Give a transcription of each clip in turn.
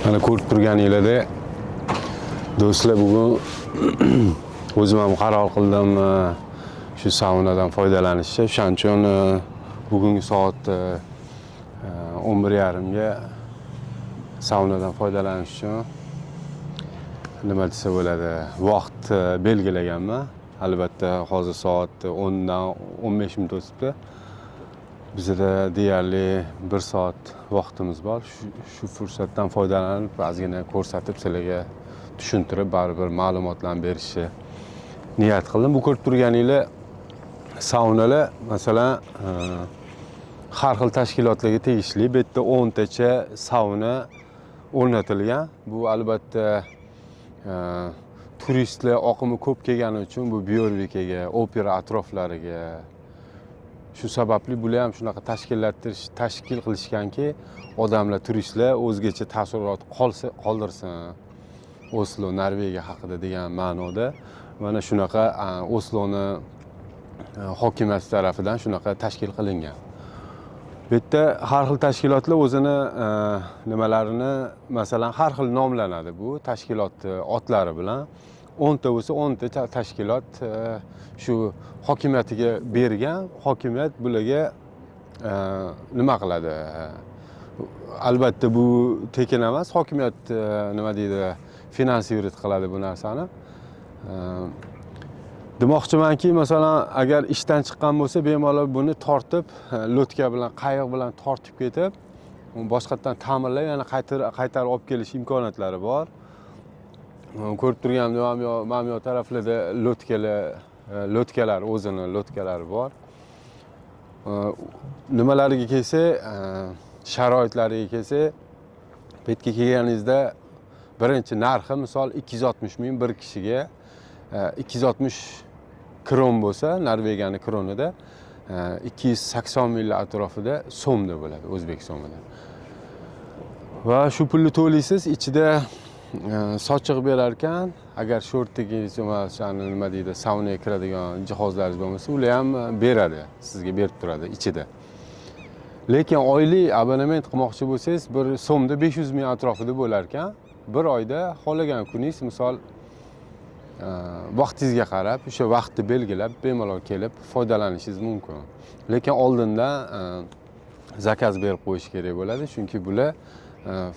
Mana ko'rib turganinglarda do'stlar, bugun o'zim ham qaror qildim shu saunadan foydalanishga. O'shaning uchun bugungi soat 11:30 ga saunadan foydalanish uchun nima desa bo'ladi, vaqt belgilaganman. Albatta hozir soat 10 dan 15 minut o'tibdi. Bizda deyarli 1 soat vaqtimiz bor. Shu fursatdan foydalanib, ozgina ko'rsatib, sizlarga tushuntirib, baribir ma'lumotlarni berishni niyat qildim. Bu ko'rib turganinglar saunalar, masalan, har xil tashkilotlarga tegishli. Bu yerda 10 tacha sauna o'rnatilgan. Bu albatta turistlar oqimi ko'p kelgani uchun bu Byorvikaga, opera atroflariga, shu sababli bular ham shunaqa tashkil qilishganki, odamlar, turistlar o'zgacha taassurot qoldirsin Oslo, Norvegiya haqida degan ma'noda. Mana shunaqa Osloni hokimiyati tarafidan shunaqa tashkil qilingan. Bu yerda har xil tashkilotlar o'zini nimalarini, masalan, har xil nomlanadi bu tashkilot otlari bilan. 10 ta bo'lsa 10 ta tashkilot shu hokimiyatiga bergan. Hokimiyat bularga nima qiladi? Albatta bu tekin emas. Hokimiyat nima deydi? Finansirat qiladi bu narsani. Demoqchimanki, masalan, agar ishdan chiqqan bo'lsa, bemalol buni tortib, lotka bilan, qayiq bilan tortib ketib, boshqatdan ta'mirlab, yana qaytarib olib kelish imkoniyatlari bor. Ko'rib turganim, mana bu taraflarda lotkalar, o'zini lotkalari bor. Nimalariga kelsa, sharoitlariga kelsa, bu yerga kelganingizda birinchi narxi misol 260 ming bir kishiga, 260 kron bo'lsa, Norvegiyaning kronida 280 ming atrofida so'mda bo'ladi, O'zbek so'mida. Va shu pulni to'laysiz, ichida sochiq berar ekan. Agar sho'rtdagi nima deydi, saunaga kiradigan jihozlaringiz bo'lmasa, ular ham beradi, sizga berib turadi ichida. Lekin oylik abonament qilmoqchi bo'lsangiz, bir so'mda 500 ming atrofida bo'lar ekan. Bir oyda xohlagan kuningiz, misol vaqtingizga qarab, o'sha vaqtni belgilab, bemalol kelib foydalanishingiz mumkin. Lekin oldindan zakaz berib qo'yish kerak bo'ladi, chunki bular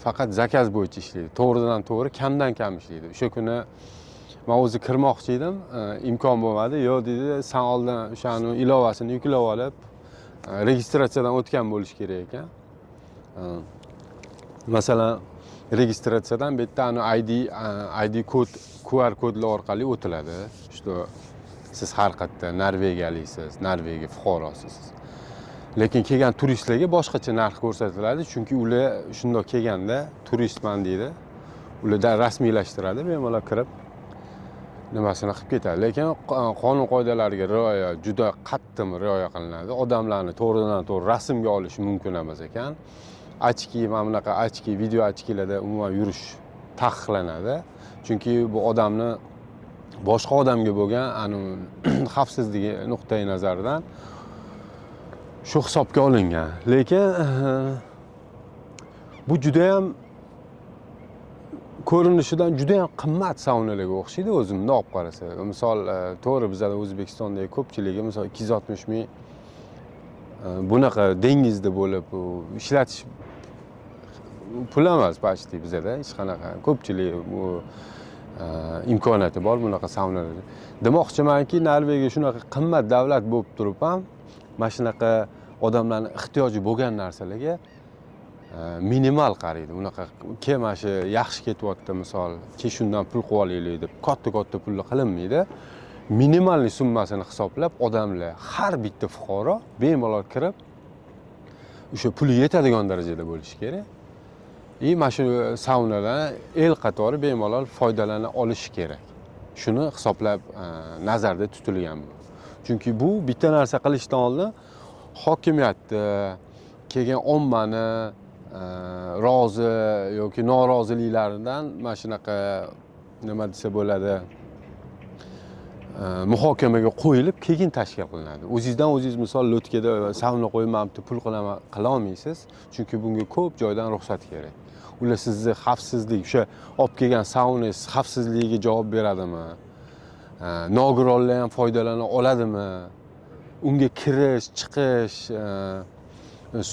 faqat zakaz bo'yicha ishlaydi. To'g'ridan to'g'ri, kamdan kam ishlaydi. O'sha kuni men o'zi kirmoqchi edim, imkon bo'lmadi. Yo'q dedi, sen oldin o'shani ilovasini yuklab olib, registratsiyadan o'tgan bo'lish kerak ekan. Masalan, registratsiyadan bu yerda ID kod, QR kodlar orqali o'tiladi. Что siz har qayerda norvegiyaliksiz, Norvegiya fuqarosiz. Lekin kelgan turistlarga boshqacha narx ko'rsatiladi, chunki ular shundoq kelganda turistman deydi. Ulardan rasmiylashtiradi, bemalol kirib nimasini qilib ketadi. Lekin qonun qoidalariga rioya juda qattiq rioya qilinadi. Odamlarni to'g'ridan to'g'ri rasmga olish mumkin emas ekan. Ochki, mana bunaqa ochki, video ochkilarda umuman yurish taqiqlanadi. Chunki bu odamni boshqa odamga bo'lgan xavfsizligi nuqtai nazaridan shu hisobga olingan. Lekin bu juda ham ko'rinishidan juda ham qimmat saunalarga o'xshaydi o'zimni olib qarasa. Misol, to'g'ri bizda O'zbekistondagi ko'pchiligi misol 260 ming bunaqa dengizda bo'lib ishlatish pul emas почти bizda hech qanaqa. Ko'pchilik bu imkoniyati bor bunaqa saunalarda. Demoqchimanki, Norvegiya shunaqa qimmat davlat bo'lib turib ham mana shunaqa odamlarning ehtiyoji bo'lgan narsalarga minimal qaraydi. Bunaqa mana shu yaxshi ketyapti, misol, shundan pul qilib olaylik deb katta pulni qilinmaydi. Minimalni summasini hisoblab odamlar, har bitta fuqaro bemalol kirib o'sha puli yetadigan darajada bo'lishi kerak. Mana shu saunadan el qatori bemalol foydalana olish kerak. Shuni hisoblab nazarda tutilgan bu. Chunki bu bitta narsa qilishdan oldin hokimiyatni, kelgan ommani rozi yoki noroziliklaridan mana shunaqa nima desa bo'ladi, muhokamaga qo'yilib, keyin tashkil qilinadi. O'zingizdan o'zingiz misol lotkada sauna qo'ymabdi, pul qila olmaysiz, chunki bunga ko'p joydan ruxsat kerak. ular sizni xavfsizlik, o'sha olib kelgan saunangiz xavfsizligiga javob beradimi? Nogironlar ham foydalana oladimi? Unga kirish, chiqish,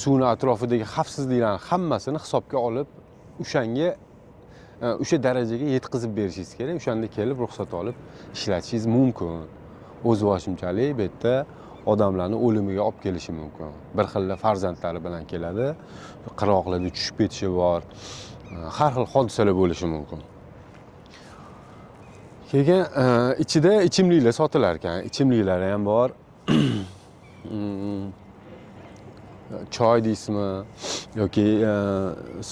suvni atrofidagi xavfsizliklarni hammasini hisobga olib, o'sha darajaga yetkazib berishingiz kerak. O'shanda kelib ruxsat olib ishlatishingiz mumkin. O'z boshimchalik bu yerda odamlarni o'limiga olib kelishi mumkin. Bir xil farzandlari bilan keladi, qirg'oqlarda tushib ketishi bor. Har xil hodisalar bo'lishi mumkin. Keyin ichida ichimliklar sotilar ekan. Ichimliklari ham bor. Choy deysizmi yoki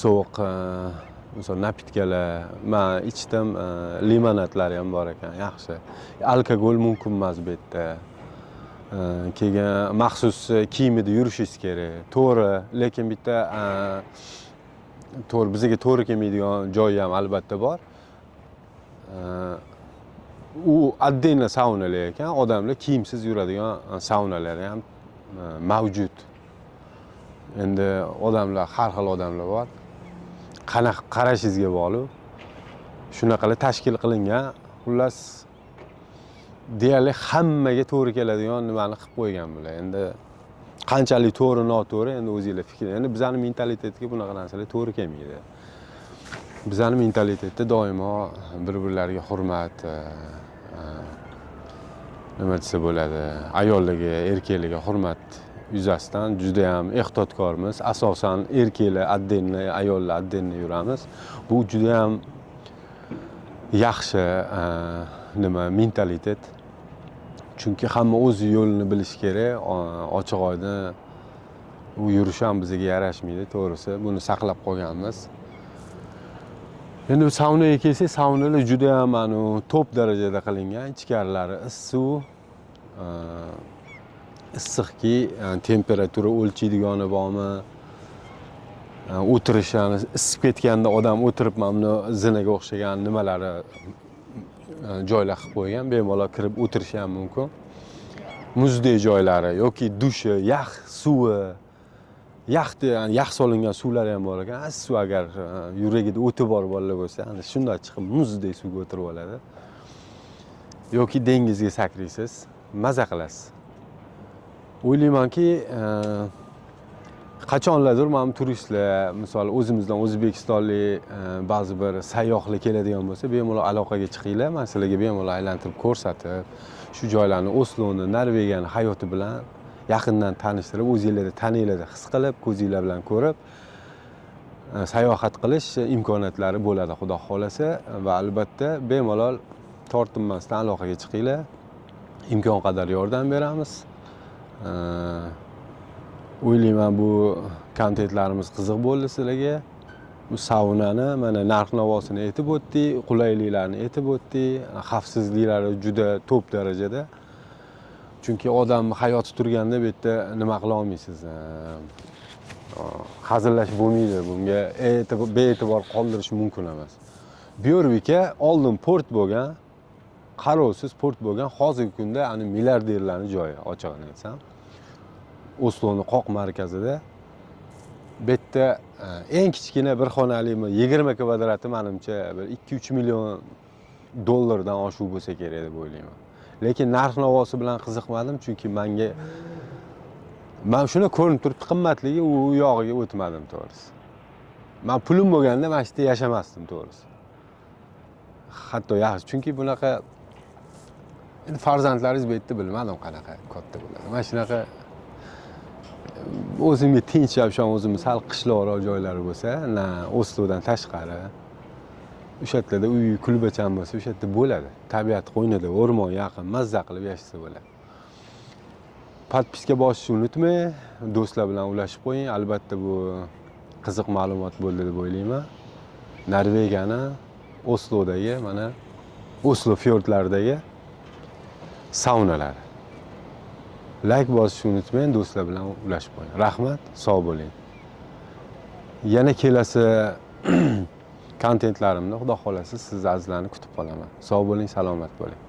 sovuq misol napitkalar. Men ichdim, limonadlar ham bor ekan, yaxshi. Alkogol mumkin emas bu yerda. Keyin maxsus kiyimda yurishingiz kerak. To'g'ri, lekin bitta to'g'ri bizga to'g'ri kelmaydigan joyi ham albatta bor. U отдельно saunalar ekan, odamlar kiyimsiz yuradigan saunalar ham mavjud. Endi odamlar, har xil odamlar bor. Qanaqa qarashingizga bog'liq. Shunaqalar tashkil qilingan. Xullas deyarli hammaga to'g'ri keladigan nimani qilib qo'ygan bular. Endi qanchalik to'g'ri, noto'g'ri endi o'zingizlar fikr. Endi bizning mentalitetga bunaqa narsalar to'g'ri kelmaydi. Bizning mentalitetda doimo bir-birlariga hurmat, nima desa bo'ladi, ayollarga, erkaklarga hurmat yuzasidan juda ham ehtiyotkormiz. Asosan erkaklar отдельно, ayollar отдельно yuramiz. Bu juda ham yaxshi mentalitet. Chunki hamma o'z yo'lini bilish kerak. Ochiq oydin u yurish ham bizga yarashmaydi, to'g'risi. Buni saqlab qolganmiz. Endi saunaga kelsak, saunalar juda ham top darajada qilingan. Ichkarilari issiq, issiqki, temperatura o'lchaydigani bormi? O'tirish, ya'ni isib ketganda odam o'tirib mana zinaga o'xshagan nimalari joylar qilib qo'ygan. Bemalol kirib o'tirish ham mumkin. Muzdek joylari yoki dushi, yax suvi, yax solingan suvlar ham bor ekan. Suv agar yuragida o'ti bor bolalar bo'lsa, ana shunday chiqib muzdek suvga o'tirib oladi. Yoki dengizga sakraysiz, maza qilasiz. O'ylaymanki, qachonlardir mana turistlar, misol o'zimizdan o'zbekistonlik ba'zi bir sayyohlar keladigan bo'lsa, bemalol aloqaga chiqinglar, men sizlarga bemalol aylantirib ko'rsatib, shu joylarni, Osloni, Norvegiyani hayoti bilan yaqindan tanishtirib, o'zingizlarni taninglarni his qilib, ko'zingizlar bilan ko'rib, sayohat qilish imkoniyatlari bo'ladi, xudo xolasa. Va albatta bemalol tortinmasdan aloqaga chiqinglar. Imkon qadar yordam beramiz. O'ylayman bu kontentlarimiz qiziq bo'ldi sizlarga. Bu saunani mana narx-navosini aytib o'tdik, qulayliklarni aytib o'tdik, xavfsizliklari juda top darajada. Chunki odam hayoti turganda bu yerda nima qila olmaysiz. Hazillashib bo'lmaydi. Bunga bee'tibor qoldirish mumkin emas. Byorvika oldin port bo'lgan, qarovsiz port bo'lgan, hozirgi kunda milliarderlarning joyi, ochig'ini aytsam. Osloni qoq markazida bu yerda eng kichkina bir xonali 20 kvadrati menimcha bir 2-3 million dollardan oshiq bo'lsa kerak deb o'ylayman. Lekin narx-navosi bilan qiziqmadim, chunki men shuni ko'rinib turibdi, qimmatligi u yog'iga o'tmadim, to'g'risi. Men pulim bo'lganda mana shu yerda yashamasdim, to'g'risi. Hatto yaxshi, chunki bunaqa farzandlaringiz bu yerda bilmadim qanaqa katta bo'ladi. Mana shunaqa o'zimga tinch yashasham, o'zimiz sal qishloqroq joylari bo'lsa, Oslodan tashqari, o'sha yerda uy, kulbacham bo'lsa, o'sha yerda bo'ladi. Tabiat qo'ynida, o'rmon yaqin, mazza qilib yashasa bo'ladi. Podpiska bosishni unutmang, do'stlar bilan ulashib qo'ying. Albatta bu qiziq ma'lumot bo'ldi deb o'ylayman. Norvegiyani Oslodagi, mana Oslo fjordlaridagi saunalar. Like bosishni unutmang, do'stlar bilan ulashib qo'ying. Rahmat, sog' bo'ling. Yana kelasi kontentlarimni xudo xolasa siz azizlarni kutib qolaman. Sog' bo'ling, salomat bo'ling.